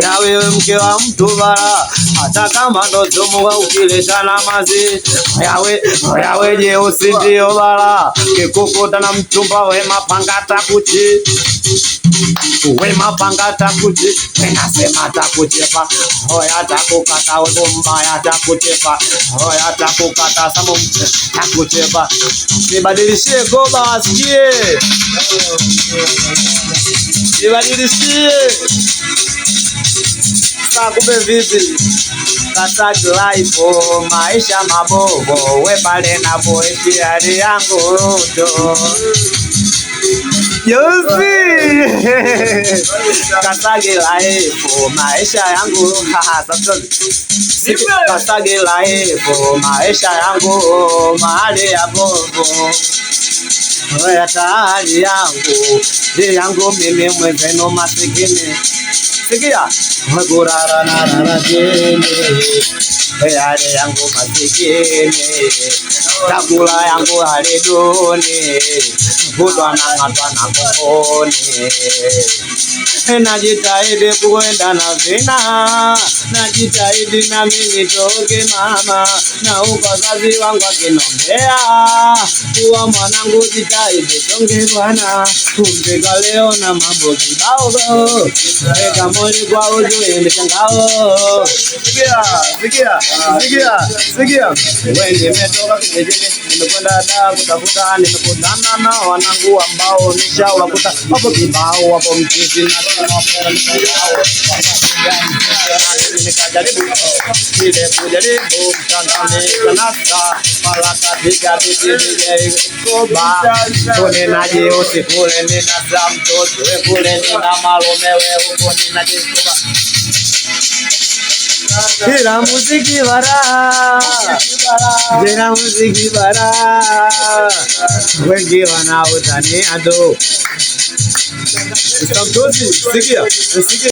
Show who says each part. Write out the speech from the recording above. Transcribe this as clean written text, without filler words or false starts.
Speaker 1: yawe mke wa mtu bara, hata kama ndo sumu ukileta na mazi. Yawe jeusi ndio bara, kikukuta na mchumba wema pangata kuchi. Wema pangata kuchi, menasema takuchepa. Hoya takukata udumba ya takuchepa. Hoya takukata samu takuchepa. Nibadilishie goba wasikie. Nibadilishie. Kumbe vipi? Kasaki life, maisha mabogo, we pale na boishi hali yangu roto. Yosi! Kasaki life, maisha yangu Kasaki life, maisha yangu mahali ya bobo. Oya tahali yangu mimi mwezenu masikini. Sikia, magurara na rarajini, yale yangu masikini, chakula yangu haliduni, kutwa na ngatwa na kongoni. Najitahidi kuenda na vina, najitahidi na mimi toke mama, na ukazazi wangu akinombea, kuwa mwanangu jitahidi tonge bwana, kumpika leo na mambo kibao. Weka mwili kwa ujue mshangao. Sikia. Wewe nimetoka kijijini, nimekwenda da kutafuta, nimekutana na wanangu ambao nishawakuta hapo kibao, hapo mtisi na nikajaribu mtandani kanasa mara katika bidii koba kule najeusi kule nina za mtoto kule nina malume wewe uko nina jikoba. Jera muziki bara, wengi wanautania do. Sikia.